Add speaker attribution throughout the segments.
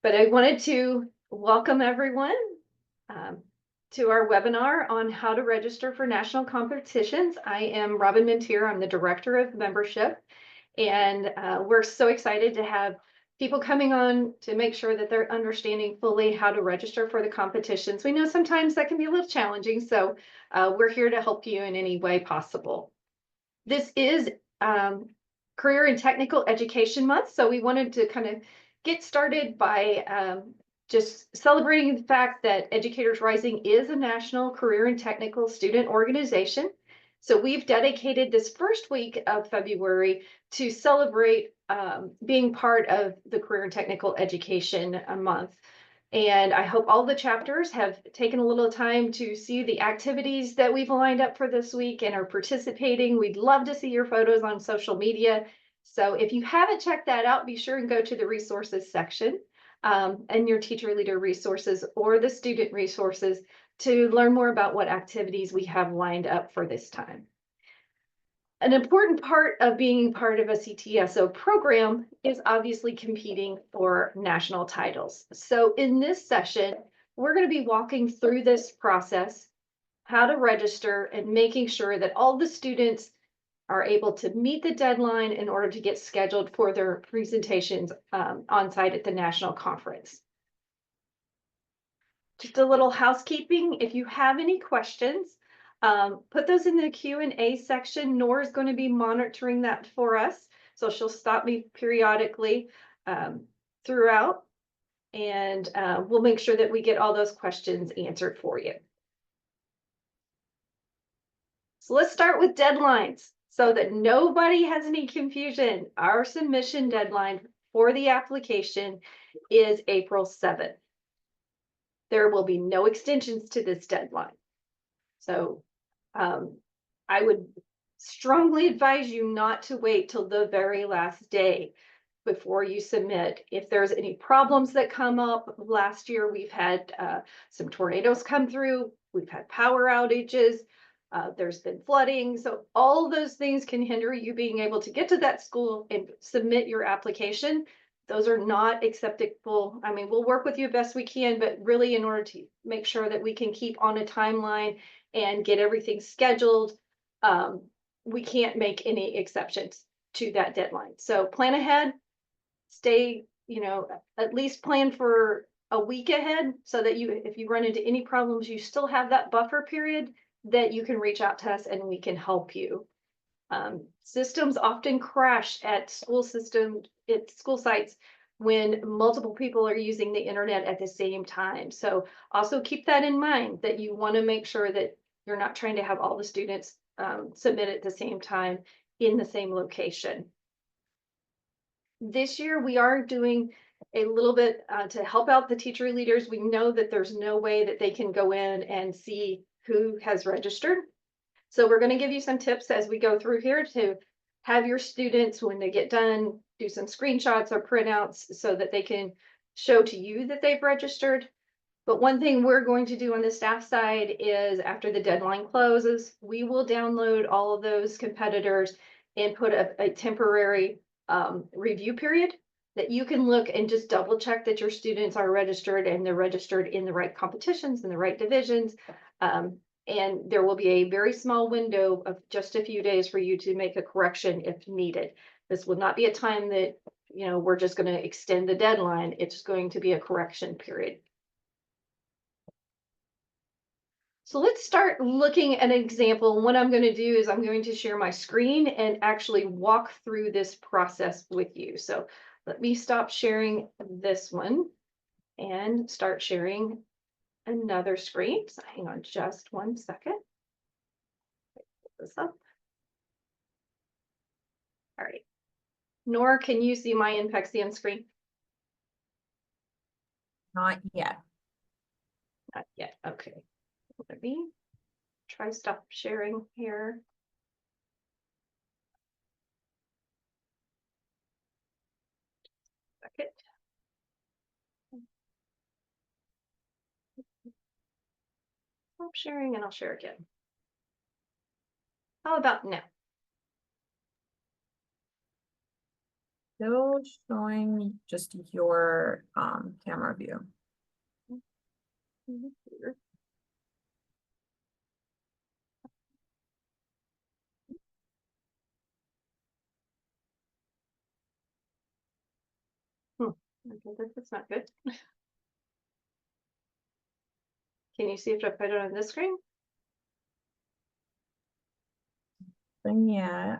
Speaker 1: But I wanted to welcome everyone um, to our webinar on how to register for national competitions. I am Robin Mintier. I'm the Director of Membership, and we're so excited to have people coming on to make sure that they're understanding fully how to register for the competitions. We know sometimes that can be a little challenging, so we're here to help you in any way possible. This is Career and Technical Education Month, so we wanted to kind of get started by just celebrating the fact that Educators Rising is a national career and technical student organization. So we've dedicated this first week of February to celebrate being part of the Career and Technical Education Month. And I hope all the chapters have taken a little time to see the activities that we've lined up for this week and are participating. We'd love to see your photos on social media. So if you haven't checked that out, be sure and go to the resources section and your teacher leader resources or the student resources to learn more about what activities we have lined up for this time. An important part of being part of a CTSO program is obviously competing for national titles. So in this session, we're going to be walking through this process, how to register, and making sure that all the students are able to meet the deadline in order to get scheduled for their presentations on site at the national conference. Just a little housekeeping. If you have any questions, put those in the Q&A section. Nora's going to be monitoring that for us. So she'll stop me periodically throughout, and we'll make sure that we get all those questions answered for you. So let's start with deadlines so that nobody has any confusion. Our submission deadline for the application is April 7th. There will be no extensions to this deadline. So I would strongly advise you not to wait till the very last day before you submit. If there's any problems that come up, last year we've had some tornadoes come through, we've had power outages, there's been flooding. So all those things can hinder you being able to get to that school and submit your application. Those are not acceptable. I mean, we'll work with you best we can, but really in order to make sure that we can keep on a timeline and get everything scheduled, we can't make any exceptions to that deadline. So plan ahead, stay, at least plan for a week ahead so that if you run into any problems, you still have that buffer period that you can reach out to us and we can help you. Systems often crash at school sites when multiple people are using the internet at the same time. So also keep that in mind, that you want to make sure that you're not trying to have all the students submit at the same time in the same location. This year, we are doing a little bit to help out the teacher leaders. We know that there's no way that they can go in and see who has registered. So we're going to give you some tips as we go through here to have your students, when they get done, do some screenshots or printouts so that they can show to you that they've registered. But one thing we're going to do on the staff side is after the deadline closes, we will download all of those competitors and put a temporary review period that you can look and just double check that your students are registered and they're registered in the right competitions and the right divisions. And there will be a very small window of just a few days for you to make a correction if needed. This will not be a time that, we're just going to extend the deadline. It's going to be a correction period. So let's start looking at an example. What I'm going to do is I'm going to share my screen and actually walk through this process with you. So let me stop sharing this one and start sharing another screen. So hang on just 1 second. Put this up. All right. Nora, can you see my InPexium screen?
Speaker 2: Not yet.
Speaker 1: Not yet. Okay. Let me try stop sharing here. Second. Stop sharing and I'll share again. How about now?
Speaker 2: still showing just your camera view.
Speaker 1: Okay, that's not good. Can you see if I put it on this screen?
Speaker 2: And yeah,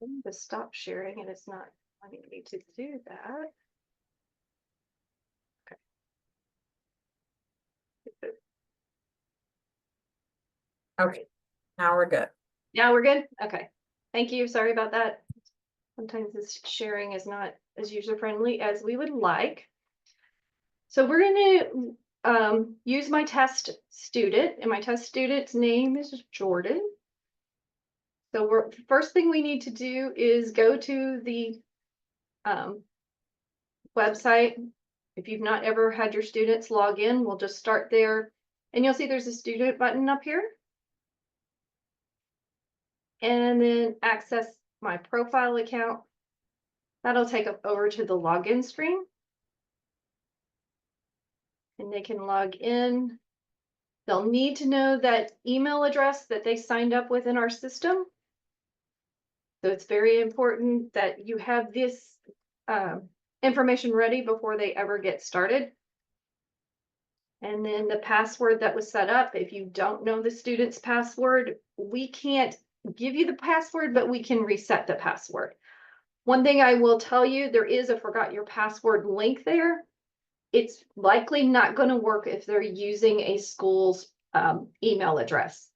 Speaker 1: I need to stop sharing and it's not wanting me to do that.
Speaker 2: okay, now we're good.
Speaker 1: Now we're good? Okay. Thank you. Sorry about that. Sometimes this sharing is not as user-friendly as we would like. So we're going to use my test student, and my test student's name is Jordan. So first thing we need to do is go to the website. If you've not ever had your students log in, we'll just start there. And you'll see there's a student button up here. And then access my profile account. That'll take them over to the login screen. And they can log in. They'll need to know that email address that they signed up with in our system. So it's very important that you have this information ready before they ever get started. And then the password that was set up, if you don't know the student's password, we can't give you the password, but we can reset the password. One thing I will tell you, there is a forgot your password link there. It's likely not going to work if they're using a school's email address.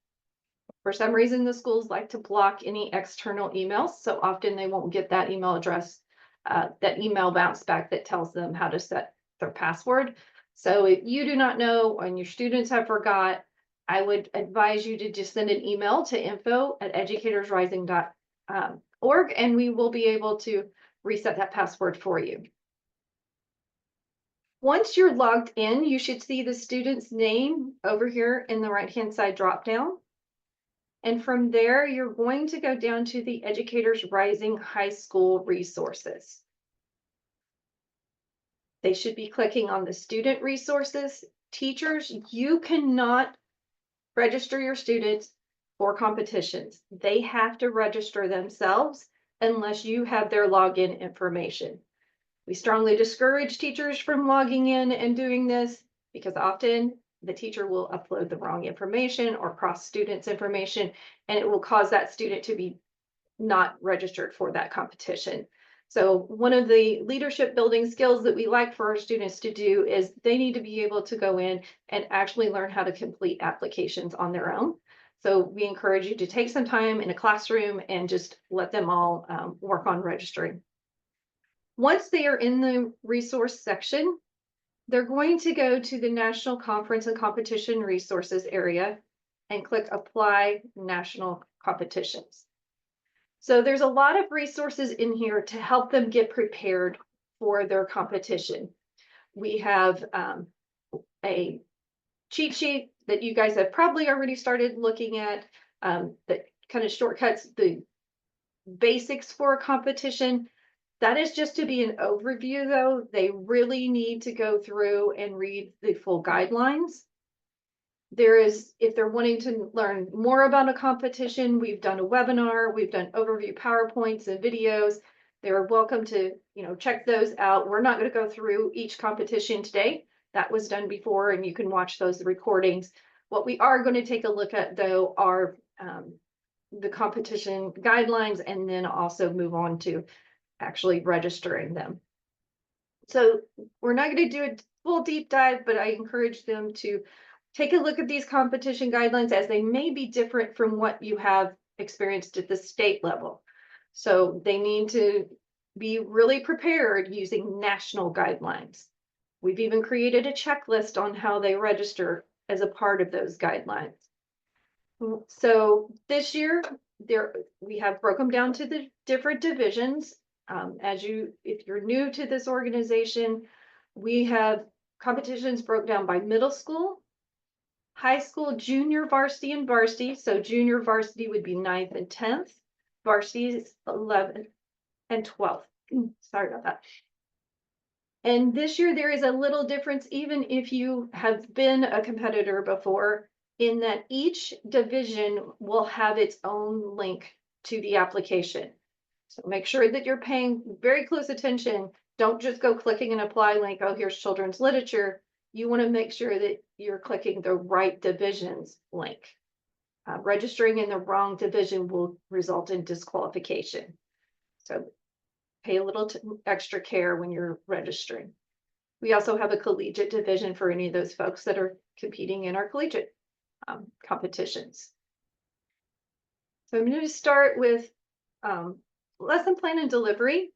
Speaker 1: For some reason, the schools like to block any external emails, so often they won't get that email address, that email bounce back that tells them how to set their password. So if you do not know and your students have forgot, I would advise you to just send an email to info@educatorsrising.org and we will be able to reset that password for you. Once you're logged in, you should see the student's name over here in the right-hand side dropdown. And from there, you're going to go down to the Educators Rising High School resources. They should be clicking on the student resources. Teachers, you cannot register your students for competitions. They have to register themselves unless you have their login information. We strongly discourage teachers from logging in and doing this because often the teacher will upload the wrong information or cross students' information, and it will cause that student to be not registered for that competition. So one of the leadership building skills that we like for our students to do is they need to be able to go in and actually learn how to complete applications on their own. So we encourage you to take some time in a classroom and just let them all work on registering. Once they are in the resource section, they're going to go to the National Conference and Competition Resources area and click Apply National Competitions. So there's a lot of resources in here to help them get prepared for their competition. We have a cheat sheet that you guys have probably already started looking at that kind of shortcuts the basics for a competition. That is just to be an overview, though. They really need to go through and read the full guidelines. If they're wanting to learn more about a competition, we've done a webinar, we've done overview PowerPoints and videos. They're welcome to, check those out. We're not going to go through each competition today. That was done before, and you can watch those recordings. What we are going to take a look at, though, are the competition guidelines, and then also move on to actually registering them. So we're not going to do a full deep dive, but I encourage them to take a look at these competition guidelines as they may be different from what you have experienced at the state level. So they need to be really prepared using national guidelines. We've even created a checklist on how they register as a part of those guidelines. So this year, we have broken them down to the different divisions. If you're new to this organization, we have competitions broke down by middle school, high school junior varsity and varsity. So junior varsity would be 9th and 10th. Varsity is 11th and 12th. Sorry about that. And this year there is a little difference, even if you have been a competitor before, in that each division will have its own link to the application. So make sure that you're paying very close attention. Don't just go clicking an apply link. Oh, here's children's literature. You want to make sure that you're clicking the right division's link. Registering in the wrong division will result in disqualification. So pay a little extra care when you're registering. We also have a collegiate division for any of those folks that are competing in our collegiate competitions. So I'm going to start with lesson plan and delivery.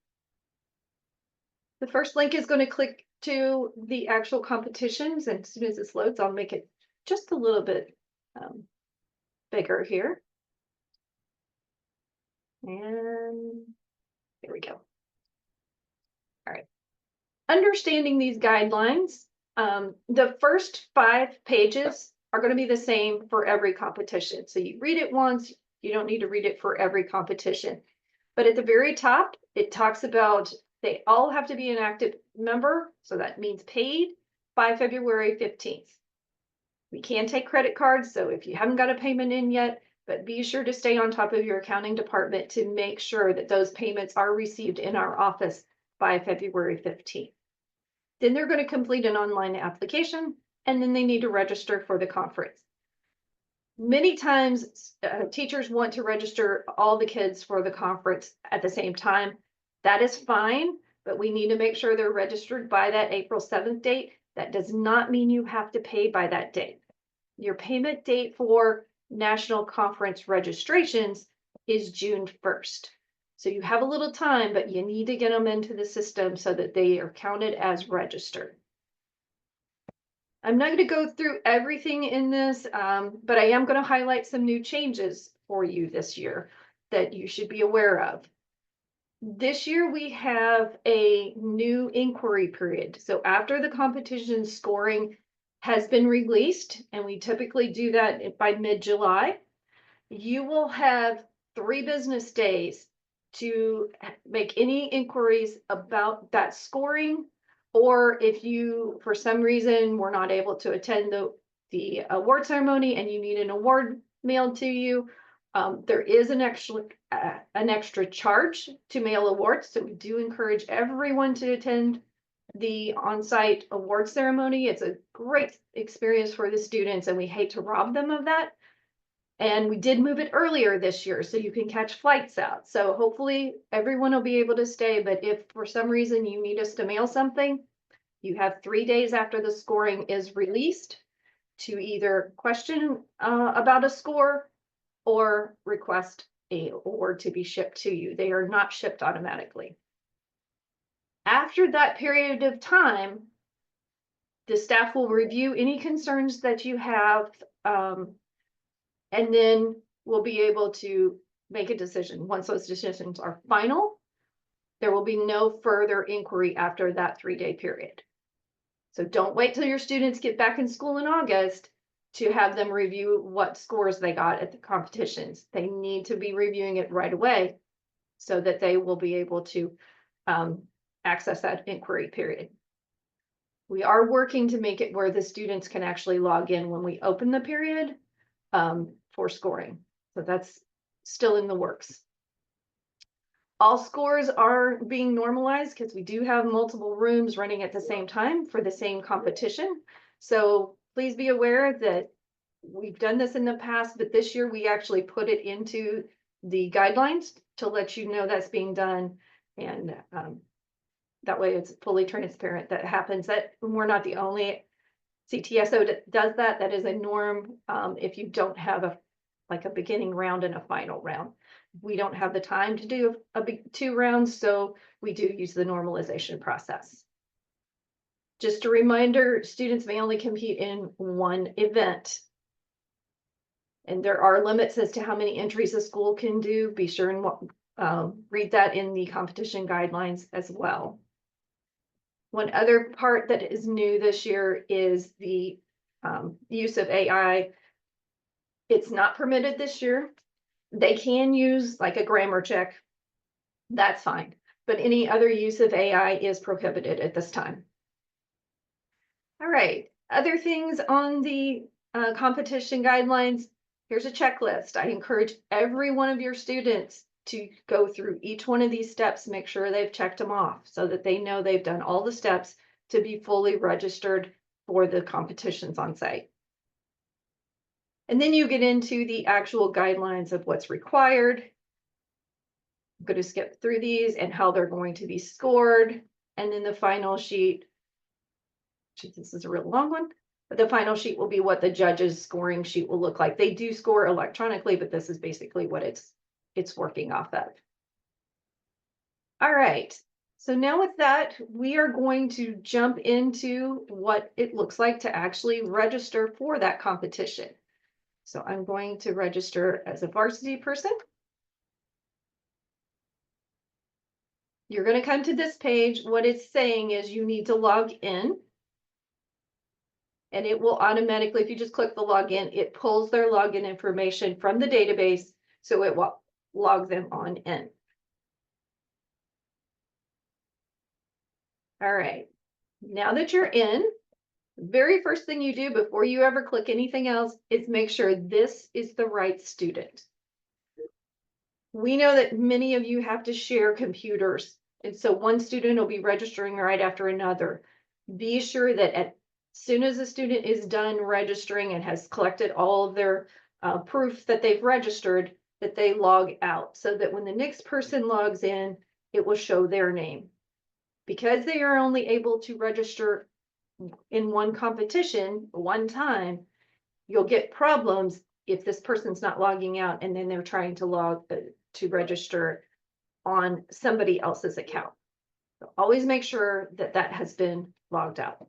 Speaker 1: The first link is going to click to the actual competitions, and as soon as this loads, I'll make it just a little bit bigger here. And there we go. All right. Understanding these guidelines, the first 5 pages are going to be the same for every competition. So you read it once, you don't need to read it for every competition. But at the very top, it talks about they all have to be an active member. So that means paid by February 15th. We can take credit cards. So if you haven't got a payment in yet, but be sure to stay on top of your accounting department to make sure that those payments are received in our office by February 15th. Then they're going to complete an online application, and then they need to register for the conference. Many times teachers want to register all the kids for the conference at the same time. That is fine, but we need to make sure they're registered by that April 7th date. That does not mean you have to pay by that date. Your payment date for national conference registrations is June 1st. So you have a little time, but you need to get them into the system so that they are counted as registered. I'm not going to go through everything in this, but I am going to highlight some new changes for you this year that you should be aware of. This year we have a new inquiry period. So after the competition scoring has been released, and we typically do that by mid-July, you will have 3 business days to make any inquiries about that scoring, or if you, for some reason, were not able to attend the award ceremony and you need an award mailed to you, there is an extra charge to mail awards. So we do encourage everyone to attend the on-site award ceremony. It's a great experience for the students, and we hate to rob them of that. And we did move it earlier this year, so you can catch flights out. So hopefully everyone will be able to stay, but if for some reason you need us to mail something, you have 3 days after the scoring is released to either question about a score or request a award to be shipped to you. They are not shipped automatically. After that period of time, the staff will review any concerns that you have, and then we'll be able to make a decision. Once those decisions are final, there will be no further inquiry after that 3-day period. So don't wait till your students get back in school in August to have them review what scores they got at the competitions. They need to be reviewing it right away so that they will be able to access that inquiry period. We are working to make it where the students can actually log in when we open the period for scoring. So that's still in the works. All scores are being normalized because we do have multiple rooms running at the same time for the same competition. So please be aware that we've done this in the past, but this year we actually put it into the guidelines to let you know that's being done. And that way it's fully transparent that happens. That we're not the only CTSO that does that. That is a norm if you don't have a beginning round and a final round. We don't have the time to do a big 2 rounds, so we do use the normalization process. Just a reminder, students may only compete in 1 event. And there are limits as to how many entries a school can do. Be sure and read that in the competition guidelines as well. One other part that is new this year is the use of AI. It's not permitted this year. They can use like a grammar check. That's fine. But any other use of AI is prohibited at this time. All right. Other things on the competition guidelines. Here's a checklist. I encourage every one of your students to go through each one of these steps, make sure they've checked them off so that they know they've done all the steps to be fully registered for the competitions on site. And then you get into the actual guidelines of what's required. I'm going to skip through these and how they're going to be scored. And then the final sheet, this is a real long one, but the final sheet will be what the judge's scoring sheet will look like. They do score electronically, but this is basically what it's working off of. All right. So now with that, we are going to jump into what it looks like to actually register for that competition. So I'm going to register as a varsity person. You're going to come to this page. What it's saying is you need to log in. And it will automatically, if you just click the login, it pulls their login information from the database. So it will log them on in. All right. Now that you're in, the very first thing you do before you ever click anything else is make sure this is the right student. We know that many of you have to share computers. And so one student will be registering right after another. Be sure that as soon as a student is done registering and has collected all of their proof that they've registered, that they log out so that when the next person logs in, it will show their name. Because they are only able to register in one competition one time, you'll get problems if this person's not logging out and then they're trying to register on somebody else's account. So always make sure that that has been logged out.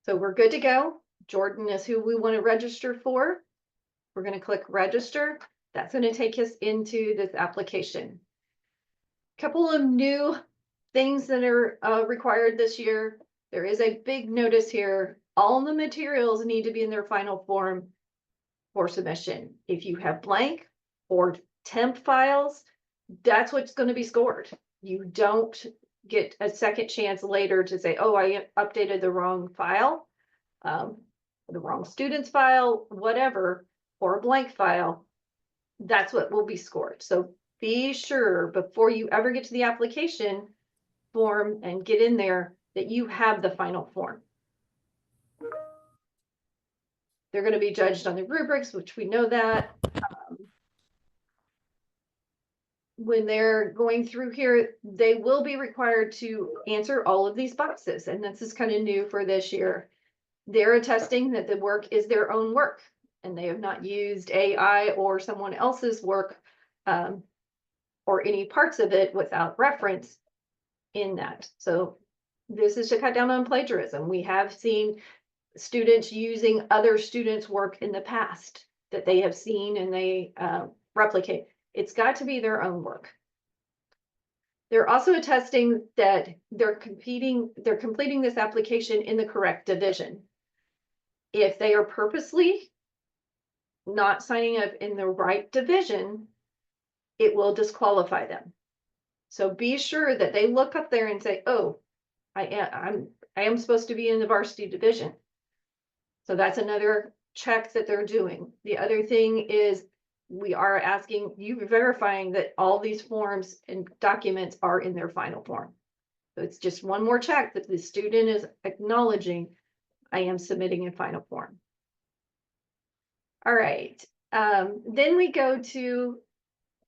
Speaker 1: So we're good to go. Jordan is who we want to register for. We're going to click register. That's going to take us into this application. Couple of new things that are required this year. There is a big notice here. All the materials need to be in their final form for submission. If you have blank or temp files, that's what's going to be scored. You don't get a second chance later to say, oh, I updated the wrong file, the wrong student's file, whatever, or a blank file. That's what will be scored. So be sure before you ever get to the application form and get in there that you have the final form. They're going to be judged on the rubrics, which we know that. When they're going through here, they will be required to answer all of these boxes. And this is kind of new for this year. They're attesting that the work is their own work and they have not used AI or someone else's work or any parts of it without reference in that. So this is to cut down on plagiarism. We have seen students using other students' work in the past that they have seen and they replicate. It's got to be their own work. They're also attesting that they're completing this application in the correct division. If they are purposely not signing up in the right division, it will disqualify them. So be sure that they look up there and say, oh, I am supposed to be in the varsity division. So that's another check that they're doing. The other thing is we are asking you verifying that all these forms and documents are in their final form. So it's just one more check that the student is acknowledging I am submitting in final form. All right. Then we go to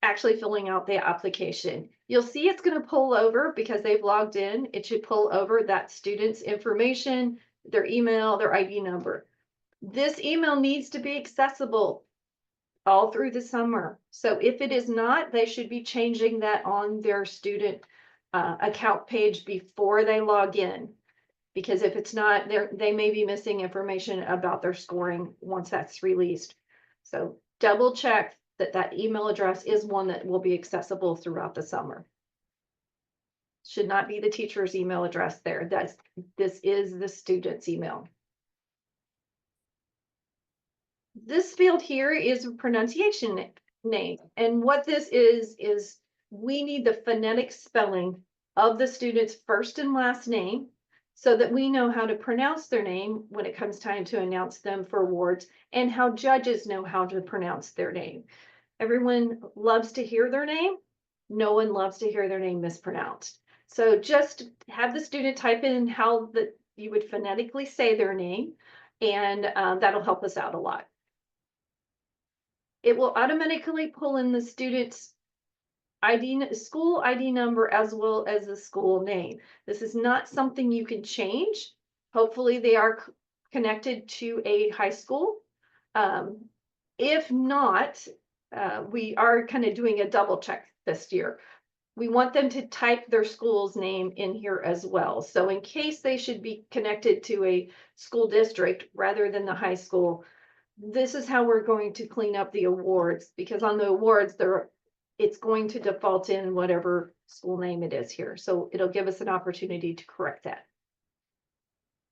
Speaker 1: actually filling out the application. You'll see it's going to pull over because they've logged in. It should pull over that student's information, their email, their ID number. This email needs to be accessible all through the summer. So if it is not, they should be changing that on their student account page before they log in. Because if it's not, they may be missing information about their scoring once that's released. So double check that email address is one that will be accessible throughout the summer. Should not be the teacher's email address there. This is the student's email. This field here is a pronunciation name. And what this is we need the phonetic spelling of the student's first and last name so that we know how to pronounce their name when it comes time to announce them for awards, and how judges know how to pronounce their name. Everyone loves to hear their name. No one loves to hear their name mispronounced. So just have the student type in how you would phonetically say their name, and that'll help us out a lot. It will automatically pull in the student's school ID number as well as the school name. This is not something you can change. Hopefully they are connected to a high school. If not, we are kind of doing a double check this year. We want them to type their school's name in here as well. So in case they should be connected to a school district rather than the high school, this is how we're going to clean up the awards, because on the awards, it's going to default in whatever school name it is here. So it'll give us an opportunity to correct that.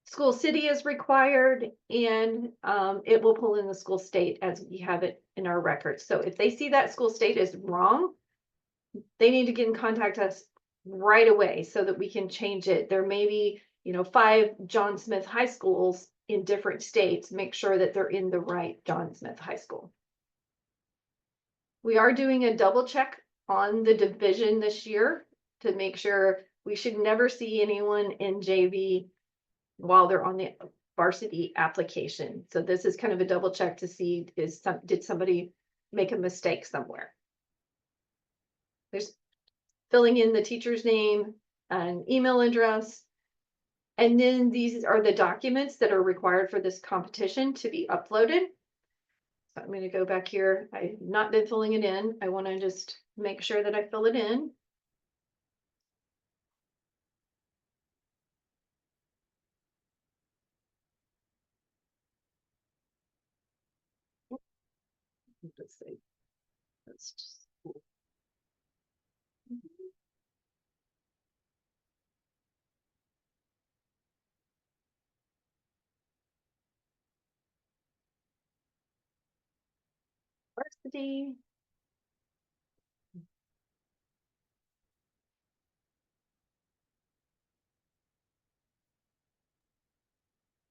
Speaker 1: School city is required, and it will pull in the school state as we have it in our records. So if they see that school state is wrong, they need to get in contact us right away so that we can change it. There may be, 5 John Smith high schools in different states. Make sure that they're in the right John Smith High School. We are doing a double check on the division this year to make sure. We should never see anyone in JV while they're on the varsity application. So this is kind of a double check to see, did somebody make a mistake somewhere? There's filling in the teacher's name and email address. And then these are the documents that are required for this competition to be uploaded. So I'm going to go back here. I've not been filling it in. I want to just make sure that I fill it in. Let's see. Let's just. Varsity.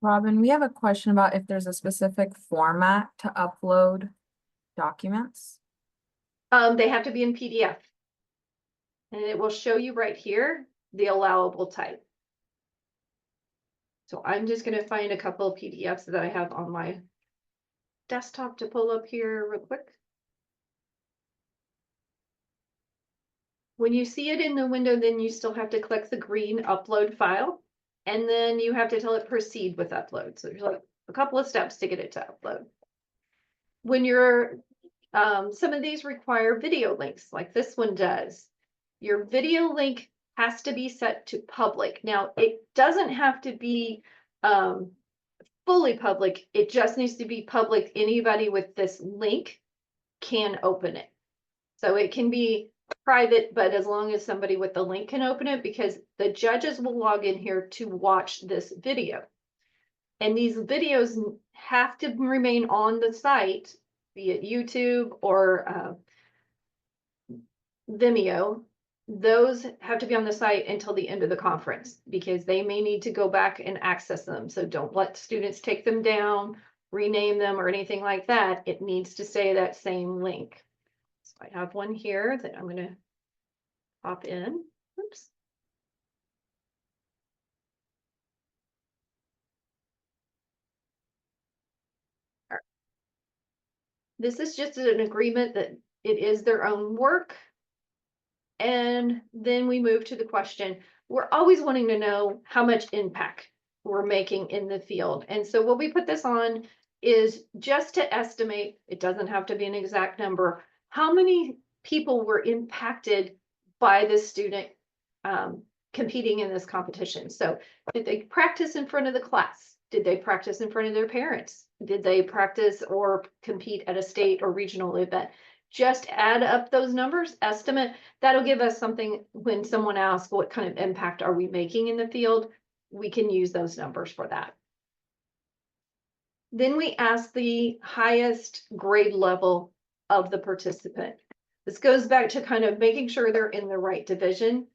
Speaker 2: Robin, we have a question about if there's a specific format to upload documents.
Speaker 1: They have to be in PDF. And it will show you right here the allowable type. So I'm just going to find a couple of PDFs that I have on my desktop to pull up here real quick. When you see it in the window, then you still have to click the green upload file, and then you have to tell it proceed with upload. So there's like a couple of steps to get it to upload. When you're, some of these require video links like this one does. Your video link has to be set to public. Now, it doesn't have to be fully public. It just needs to be public. Anybody with this link can open it. So it can be private, but as long as somebody with the link can open it, because the judges will log in here to watch this video. And these videos have to remain on the site, be it YouTube or Vimeo. Those have to be on the site until the end of the conference, because they may need to go back and access them. So don't let students take them down, rename them, or anything like that. It needs to say that same link. So I have one here that I'm going to pop in. Oops. All right. This is just an agreement that it is their own work. And then we move to the question. We're always wanting to know how much impact we're making in the field. And so what we put this on is just to estimate, it doesn't have to be an exact number, how many people were impacted by this student competing in this competition. So did they practice in front of the class? Did they practice in front of their parents? Did they practice or compete at a state or regional event? just add up those numbers, estimate. That'll give us something when someone asks what kind of impact are we making in the field, we can use those numbers for that. Then we ask the highest grade level of the participant. This goes back to kind of making sure they're in the right division.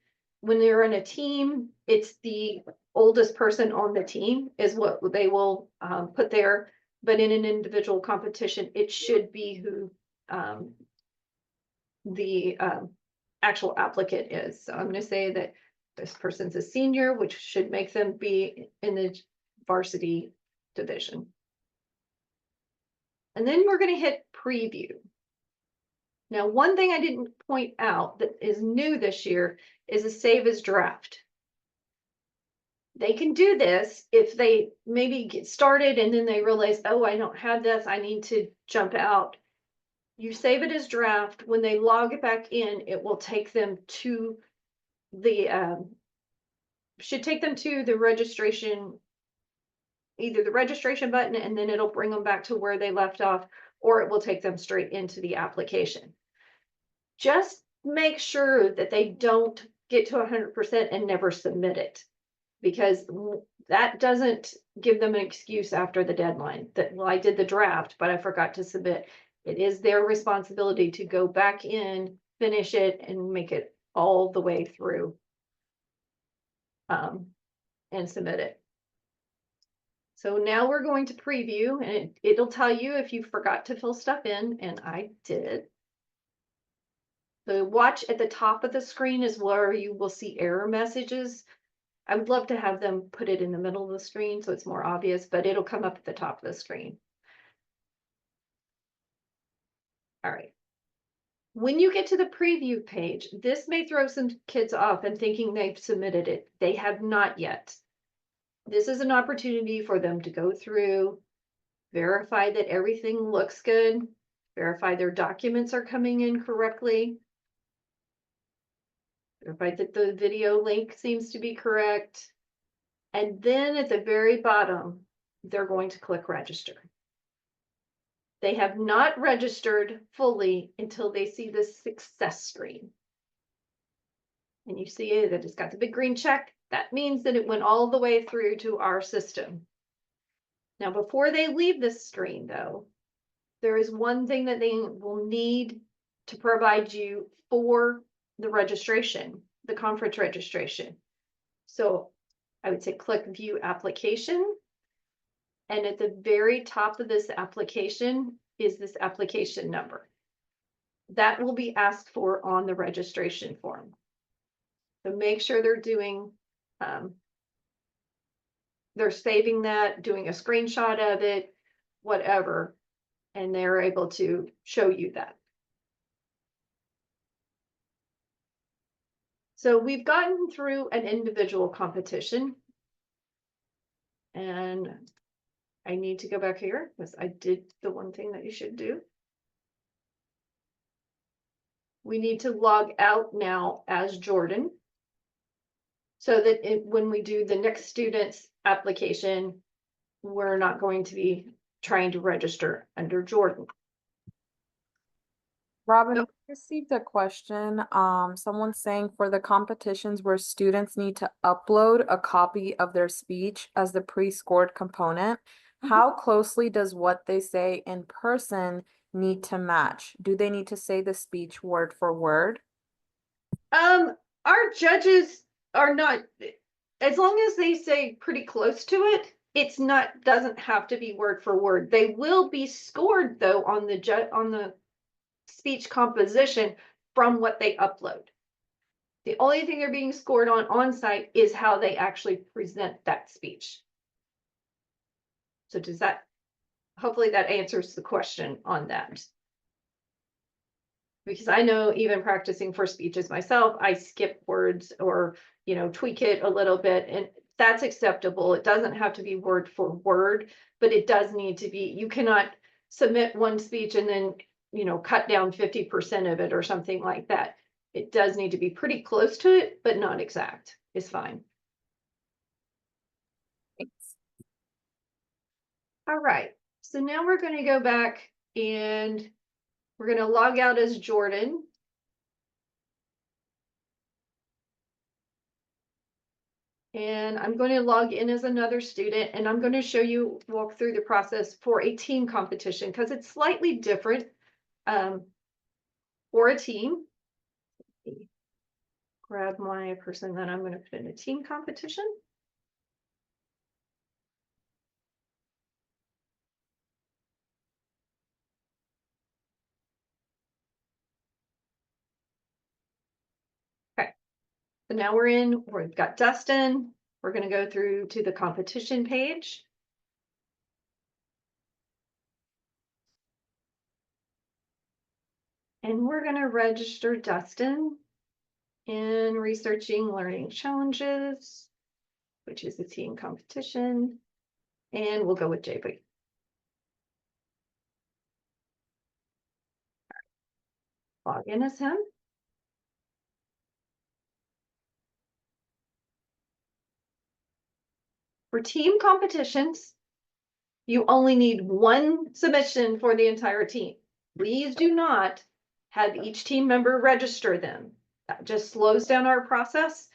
Speaker 1: When they're in a team, it's the oldest person on the team is what they will put there. But in an individual competition, it should be who the actual applicant is. So I'm going to say that this person's a senior, which should make them be in the varsity division. And then we're going to hit preview. Now, one thing I didn't point out that is new this year is a save as draft. They can do this if they maybe get started and then they realize, oh, I don't have this, I need to jump out. You save it as draft. When they log it back in, it will take them to the, should take them to the registration, either the registration button, and then it'll bring them back to where they left off, or it will take them straight into the application. Just make sure that they don't get to 100% and never submit it, because that doesn't give them an excuse after the deadline that, well, I did the draft, but I forgot to submit. It is their responsibility to go back in, finish it, and make it all the way through and submit it. So now we're going to preview, and it'll tell you if you forgot to fill stuff in, and I did. The watch at the top of the screen is where you will see error messages. I would love to have them put it in the middle of the screen so it's more obvious, but it'll come up at the top of the screen. All right. When you get to the preview page, this may throw some kids off and thinking they've submitted it. They have not yet. This is an opportunity for them to go through, verify that everything looks good, verify their documents are coming in correctly, verify that the video link seems to be correct. And then at the very bottom, they're going to click register. They have not registered fully until they see the success screen. And you see that it's got the big green check. That means that it went all the way through to our system. Now, before they leave this screen, though, there is one thing that they will need to provide you for the registration, the conference registration. So I would say click View Application. And at the very top of this application is this application number. That will be asked for on the registration form. So make sure they're doing, they're saving that, doing a screenshot of it, whatever, and they're able to show you that. So we've gotten through an individual competition, and I need to go back here because I did the one thing that you should do. We need to log out now as Jordan, so that when we do the next student's application, we're not going to be trying to register under Jordan.
Speaker 2: Robin,
Speaker 1: Nope.
Speaker 2: I received a question. Someone's saying for the competitions where students need to upload a copy of their speech as the pre-scored component, how closely does what they say in person need to match? Do they need to say the speech word for word?
Speaker 1: Our judges are not, as long as they say pretty close to it, it's not, doesn't have to be word for word. They will be scored though on the speech composition from what they upload. The only thing they're being scored on site is how they actually present that speech. So does that, hopefully that answers the question on that. Because I know even practicing for speeches myself, I skip words or, you know, tweak it a little bit, and that's acceptable. It doesn't have to be word for word, but it does need to be, you cannot submit one speech and then, you know, cut down 50% of it or something like that. It does need to be pretty close to it, but not exact is fine.
Speaker 2: Thanks.
Speaker 1: All right, so now we're going to go back and We're gonna log out as Jordan. And I'm going to log in as another student, and I'm going to show you, walk through the process for a team competition because it's slightly different for a team. Grab my person that I'm going to put in a team competition. Okay, so now we've got Dustin. We're going to go through to the competition page. And we're going to register Dustin in Researching Learning Challenges, which is a team competition. And we'll go with JP. Log in as him. For team competitions, you only need one submission for the entire team. Please do not have each team member register them. That just slows down our process.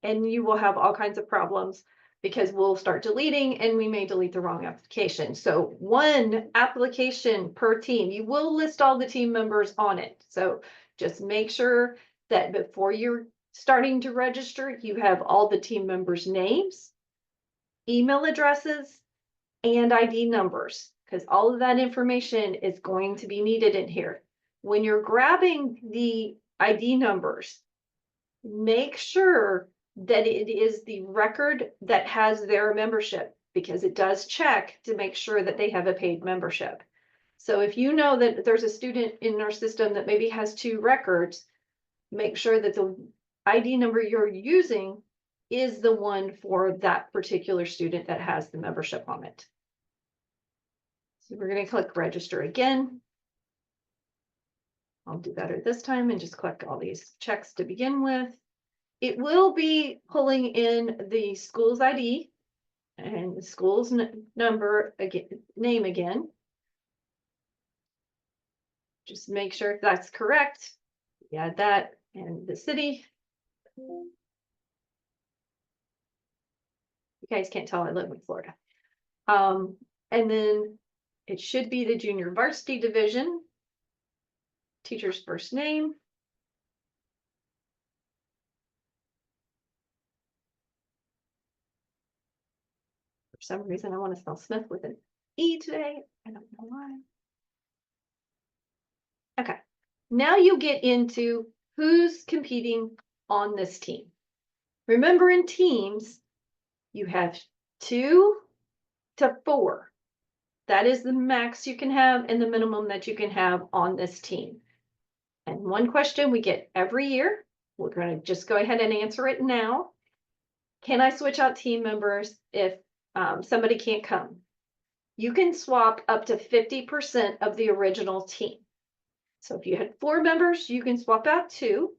Speaker 1: And you will have all kinds of problems because we'll start deleting and we may delete the wrong application. So one application per team, you will list all the team members on it. So just make sure that before you're starting to register, you have all the team members' names, email addresses, and ID numbers, because all of that information is going to be needed in here. When you're grabbing the ID numbers, make sure that it is the record that has their membership, because it does check to make sure that they have a paid membership. So if you know that there's a student in our system that maybe has 2 records, make sure that the ID number you're using is the one for that particular student that has the membership on it. So we're going to click register again. I'll do better this time and just click all these checks to begin with. It will be pulling in the school's ID and the school's number again, name again. Just make sure if that's correct. Add that and the city. You guys can't tell I live in Florida. And then it should be the junior varsity division. Teacher's first name. For some reason, I want to spell Smith with an E today. I don't know why. Okay, now you get into who's competing on this team. Remember, in teams, you have 2 to 4. That is the max you can have and the minimum that you can have on this team. And one question we get every year, we're going to just go ahead and answer it now. Can I switch out team members if somebody can't come? You can swap up to 50% of the original team. So if you had 4 members, you can swap out 2.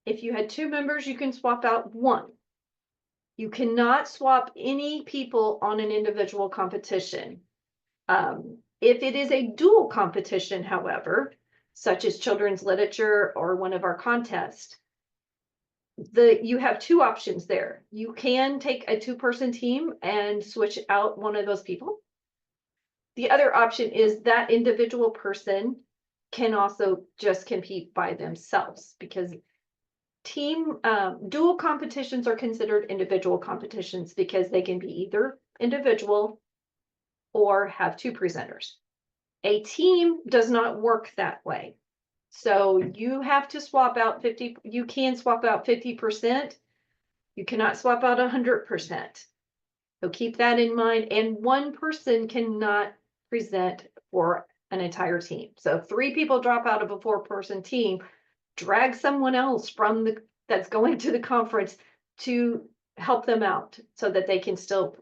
Speaker 1: If you had 2 members, you can swap out 1. You cannot swap any people on an individual competition. If it is a dual competition, however, such as children's literature or one of our contests, you have 2 options there. You can take a 2-person team and switch out one of those people. The other option is that individual person can also just compete by themselves, because dual competitions are considered individual competitions because they can be either individual or have 2 presenters. A team does not work that way. So you have to swap out 50, you can swap out 50%. You cannot swap out 100%. So keep that in mind. And 1 person cannot present for an entire team. So if 3 people drop out of a 4-person team, drag someone else from that's going to the conference to help them out so that they can still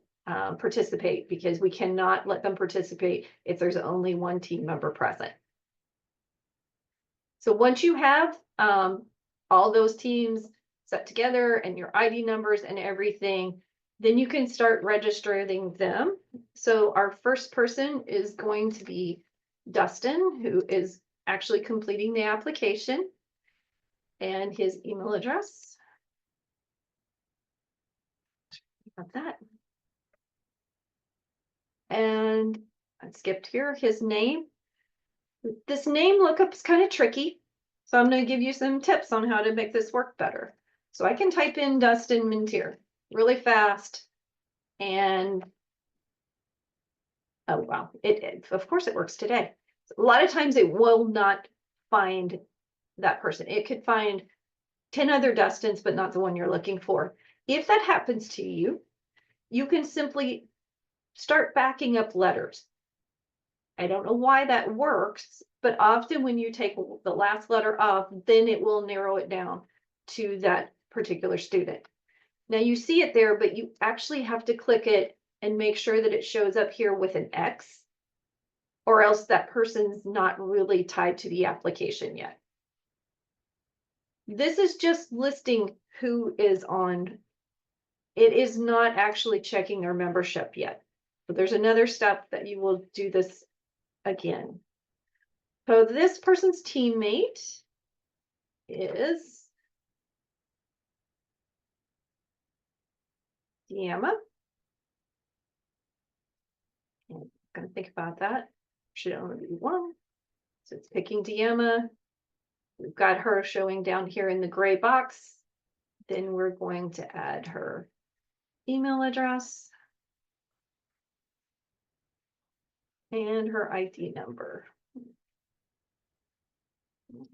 Speaker 1: participate, because we cannot let them participate if there's only 1 team member present. So once you have all those teams set together and your ID numbers and everything, then you can start registering them. So our first person is going to be Dustin, who is actually completing the application, and his email address. Got that. And I skipped here, his name. This name lookup is kind of tricky, so I'm going to give you some tips on how to make this work better. So I can type in Dustin Mintier really fast, and oh wow, of course it works today. A lot of times it will not find that person. It could find 10 other Dustins, but not the one you're looking for. If that happens to you, you can simply start backing up letters. I don't know why that works, but often when you take the last letter off, then it will narrow it down to that particular student. Now you see it there, but you actually have to click it and make sure that it shows up here with an X, or else that person's not really tied to the application yet. This is just listing who is on. It is not actually checking their membership yet. But there's another step that you will do this again. So this person's teammate is Deanna. I'm gonna think about that. Should only be one. So it's picking Deanna. We've got her showing down here in the gray box. Then we're going to add her email address and her ID number.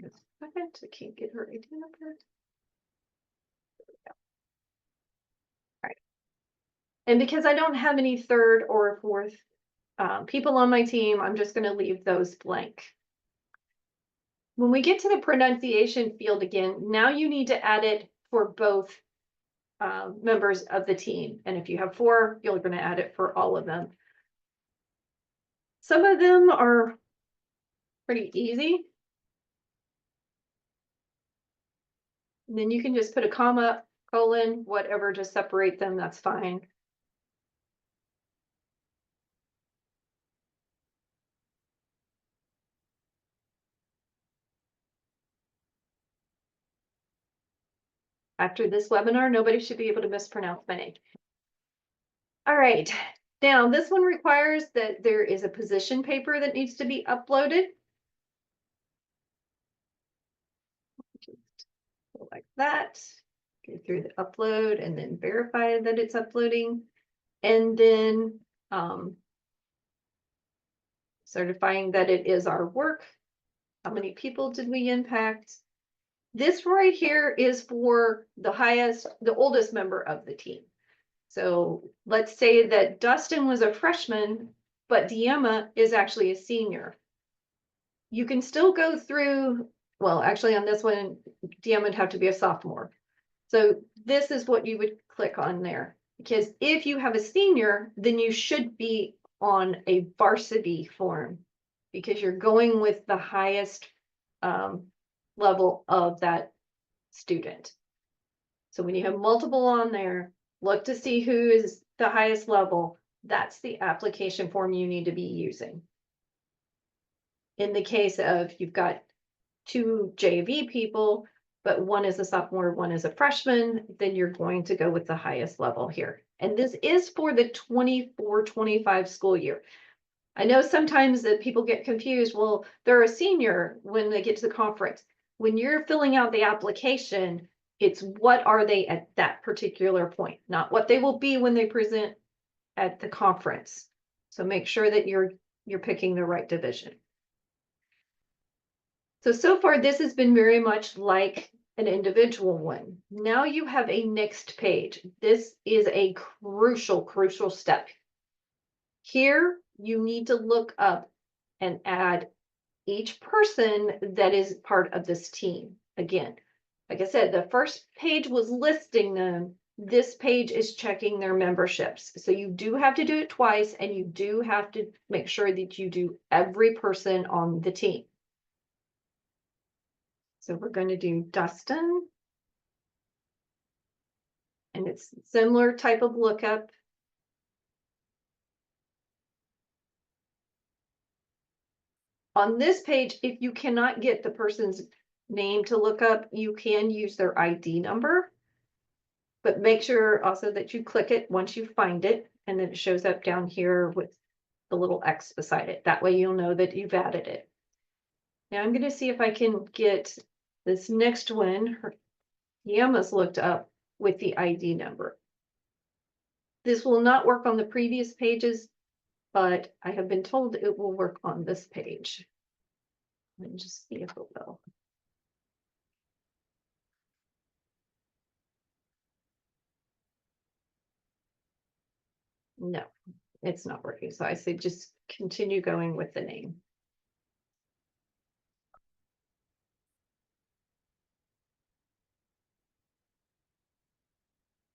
Speaker 1: Just a second, I can't get her ID number. There we go. All right. And because I don't have any third or fourth people on my team, I'm just going to leave those blank. When we get to the pronunciation field again, now you need to add it for both members of the team. And if you have 4, you're going to add it for all of them. Some of them are pretty easy. And then you can just put a comma, colon, whatever to separate them, that's fine. After this webinar, nobody should be able to mispronounce my name. All right, now this one requires that there is a position paper that needs to be uploaded. Like that, go through the upload and then verify that it's uploading. And then certifying that it is our work. How many people did we impact? This right here is for the oldest member of the team. So let's say that Dustin was a freshman, but Deanna is actually a senior. You can still go through, well, actually on this one, Deanna would have to be a sophomore. So this is what you would click on there. Because if you have a senior, then you should be on a varsity form because you're going with the highest level of that student. So when you have multiple on there, look to see who is the highest level. That's the application form you need to be using. In the case of you've got 2 JV people, but one is a sophomore, one is a freshman, then you're going to go with the highest level here. And this is for the 24-25 school year. I know sometimes that people get confused. Well, they're a senior when they get to the conference. When you're filling out the application, it's what are they at that particular point, not what they will be when they present at the conference. So make sure that you're picking the right division. So far, this has been very much like an individual one. Now you have a next page. This is a crucial step. Here, you need to look up and add each person that is part of this team. Again, like I said, the first page was listing them. This page is checking their memberships. So you do have to do it twice, and you do have to make sure that you do every person on the team. So we're going to do Dustin. And it's similar type of lookup. On this page, if you cannot get the person's name to look up, you can use their ID number. But make sure also that you click it once you find it, and then it shows up down here with the little X beside it. That way you'll know that you've added it. Now I'm gonna see if I can get this next one, Yama's looked up with the ID number. This will not work on the previous pages, but I have been told it will work on this page. Let me just see if it will. No, it's not working. So I say just continue going with the name.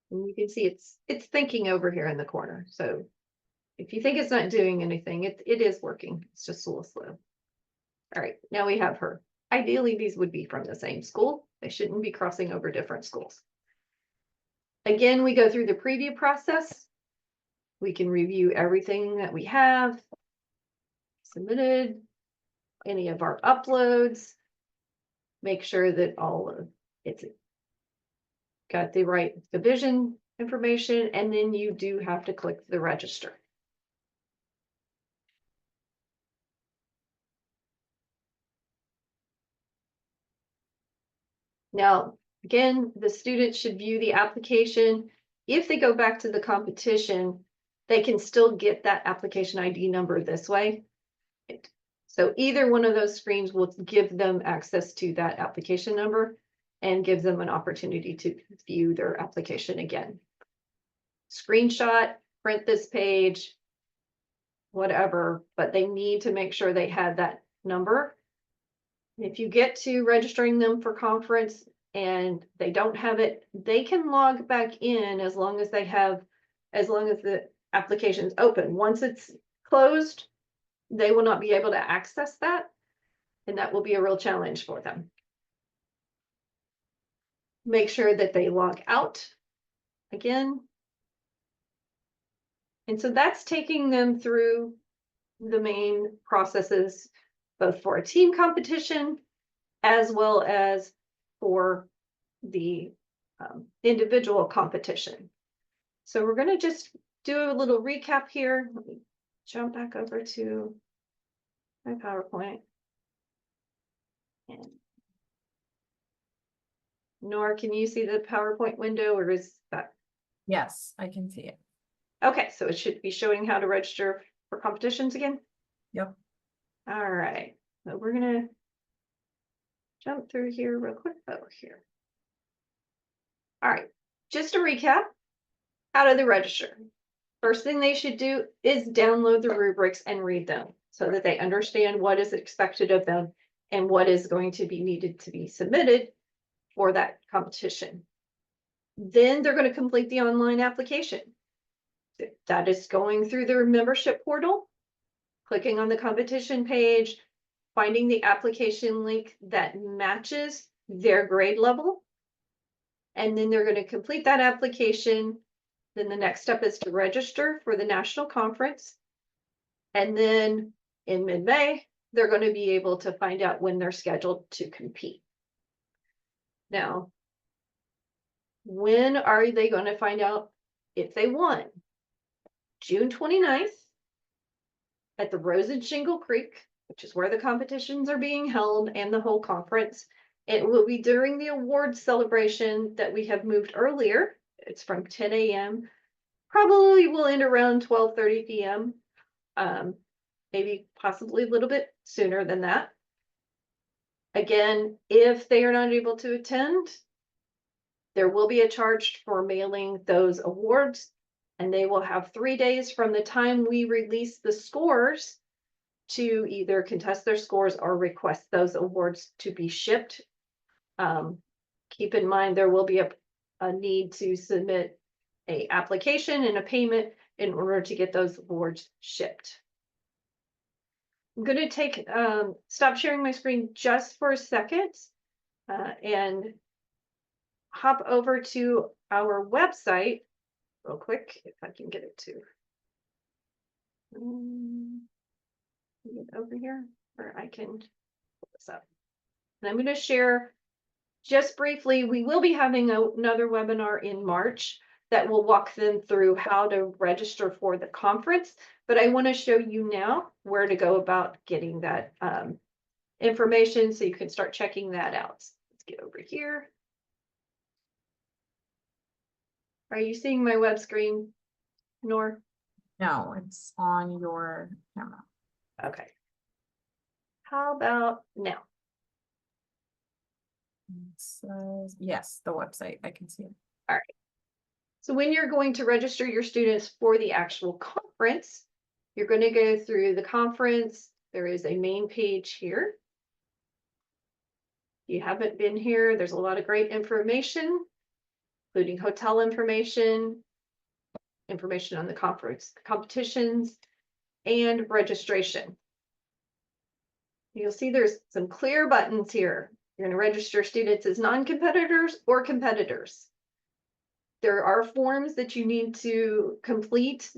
Speaker 1: And you can see it's thinking over here in the corner. So if you think it's not doing anything, it is working. It's just a little slow. All right, now we have her. Ideally, these would be from the same school. They shouldn't be crossing over different schools. Again, we go through the preview process. We can review everything that we have submitted, any of our uploads, make sure that all of it's got the right division information, and then you do have to click the register. Now, again, the student should view the application. If they go back to the competition, they can still get that application ID number this way. So either one of those screens will give them access to that application number and gives them an opportunity to view their application again. Screenshot, print this page, whatever, but they need to make sure they had that number. If you get to registering them for conference and they don't have it, they can log back in as long as the application's open. Once it's closed, they will not be able to access that, and that will be a real challenge for them. Make sure that they log out again. And so that's taking them through the main processes, both for a team competition as well as for the individual competition. So we're going to just do a little recap here. Let me jump back over to my PowerPoint. And Nora, can you see the PowerPoint window, or is that?
Speaker 3: Yes, I can see it.
Speaker 1: Okay, so it should be showing how to register for competitions again.
Speaker 3: Yep.
Speaker 1: All right, so we're gonna jump through here real quick. Oh, here. All right, just to recap, how do they register? First thing they should do is download the rubrics and read them so that they understand what is expected of them and what is going to be needed to be submitted for that competition. Then they're going to complete the online application. That is going through their membership portal, clicking on the competition page, finding the application link that matches their grade level, and then they're going to complete that application. Then the next step is to register for the national conference. And then in mid-May, they're going to be able to find out when they're scheduled to compete. Now, when are they going to find out if they won? June 29th at the Rose and Shingle Creek, which is where the competitions are being held and the whole conference. It will be during the awards celebration that we have moved earlier. It's from 10 a.m. Probably will end around 12:30 p.m. Maybe possibly a little bit sooner than that. Again, if they are not able to attend, there will be a charge for mailing those awards, and they will have 3 days from the time we release the scores to either contest their scores or request those awards to be shipped. Keep in mind, there will be a need to submit an application and a payment in order to get those awards shipped. I'm going to stop sharing my screen just for a second and hop over to our website real quick, if I can get it to get over here. or I can pull this up. And I'm going to share just briefly, we will be having another webinar in March that will walk them through how to register for the conference. But I want to show you now where to go about getting that information so you can start checking that out. So let's get over here. Are you seeing my web screen, Nor?
Speaker 2: No, it's on your camera.
Speaker 1: Okay. How about now?
Speaker 2: It says, yes, the website, I can see it.
Speaker 1: So when you're going to register your students for the actual conference, you're going to go through the conference. There is a main page here. If you haven't been here, there's a lot of great information, including hotel information on the conference, competitions, and registration. You'll see there's some clear buttons here. You're going to register students as non-competitors or competitors. There are forms that you need to complete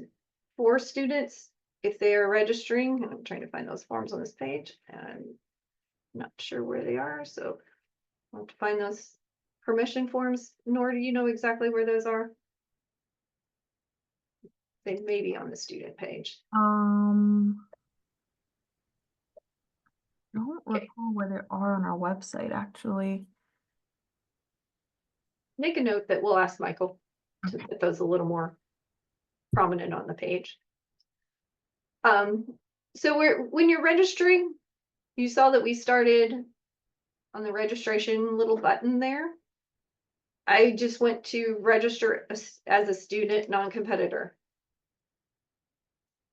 Speaker 1: for students if they are registering. I'm trying to find those forms on this page. I'm not sure where they are, so I'll have to find those permission forms. Nor do you know exactly where those are? They may be on the student page.
Speaker 2: I don't
Speaker 1: Okay.
Speaker 2: recall where they are on our website, actually.
Speaker 1: Make a note that we'll ask Michael to put those a little more prominent on the page. So when you're registering, you saw that we started on the registration little button there. I just went to register as a student non-competitor.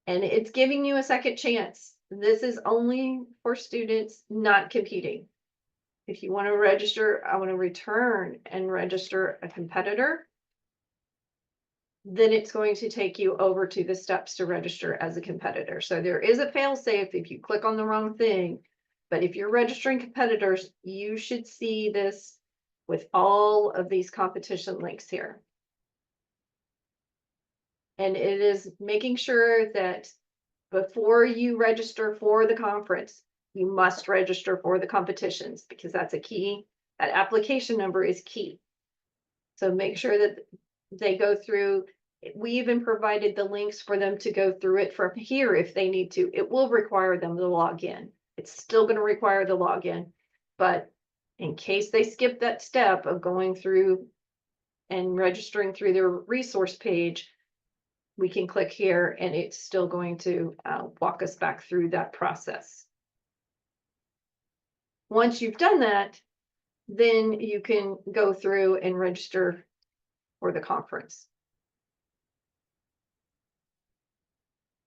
Speaker 1: And it's giving you a second chance. This is only for students not competing. If you want to register, I want to return and register a competitor, then it's going to take you over to the steps to register as a competitor. So there is a fail-safe if you click on the wrong thing. But if you're registering competitors, you should see this with all of these competition links here. And it is making sure that before you register for the conference, you must register for the competitions because that's a key. That application number is key. So make sure that they go through. We even provided the links for them to go through it from here if they need to. It will require them to log in. It's still going to require the login, but in case they skip that step of going through and registering through their resource page, we can click here and it's still going to walk us back through that process. Once you've done that, then you can go through and register for the conference.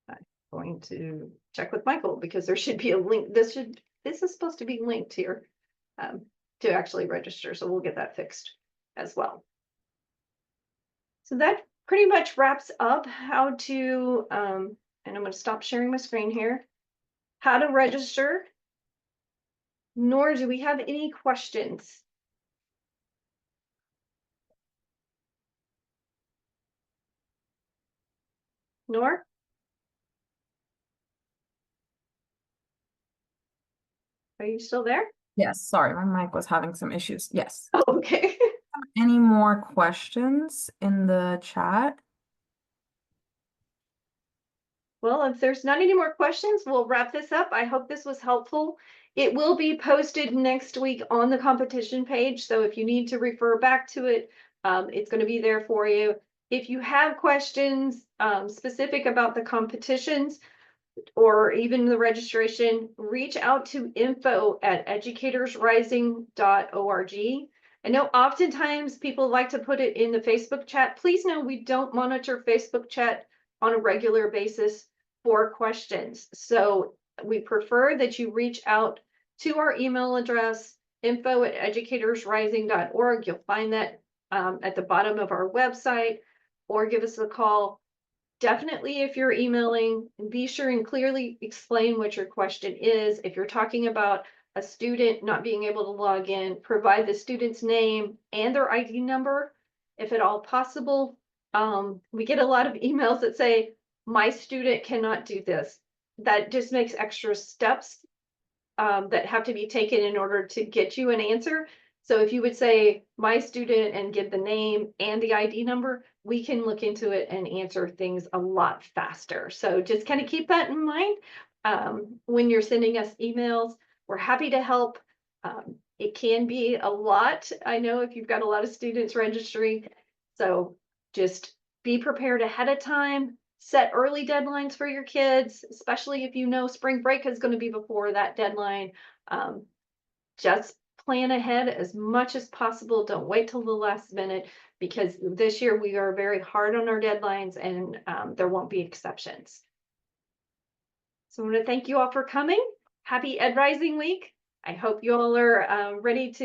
Speaker 1: I'm going to check with Michael because there should be a link. This is supposed to be linked here to actually register. So we'll get that fixed as well. So that pretty much wraps up how to, and I'm going to stop sharing my screen here, how to register. Nor do we have any questions? Nor? Are you still there?
Speaker 2: Yes, sorry, my mic was having some issues. Yes.
Speaker 1: Oh, okay.
Speaker 2: Any more questions in the chat?
Speaker 1: Well, if there's not any more questions, we'll wrap this up. I hope this was helpful. It will be posted next week on the competition page. So if you need to refer back to it, it's going to be there for you. If you have questions specific about the competitions or even the registration, reach out to info@educatorsrising.org. I know oftentimes people like to put it in the Facebook chat. Please know we don't monitor Facebook chat on a regular basis for questions. So we prefer that you reach out to our email address, info@educatorsrising.org. You'll find that at the bottom of our website, or give us a call. Definitely, if you're emailing, be sure and clearly explain what your question is. If you're talking about a student not being able to log in, provide the student's name and their ID number, if at all possible. We get a lot of emails that say, my student cannot do this. That just makes extra steps that have to be taken in order to get you an answer. So if you would say my student and give the name and the ID number, we can look into it and answer things a lot faster. So just kind of keep that in mind when you're sending us emails. We're happy to help. It can be a lot. I know if you've got a lot of students registering. So just be prepared ahead of time. Set early deadlines for your kids, especially if you know spring break is going to be before that deadline. Just plan ahead as much as possible. Don't wait till the last minute because this year we are very hard on our deadlines and there won't be exceptions. So I want to thank you all for coming. Happy Ed Rising Week. I hope you all are ready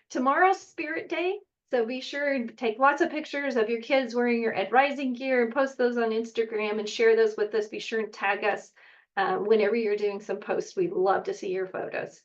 Speaker 1: tomorrow's Spirit Day. So be sure and take lots of pictures of your kids wearing your Ed Rising gear and post those on Instagram and share those with us. Be sure and tag us whenever you're doing some posts. We'd love to see your photos.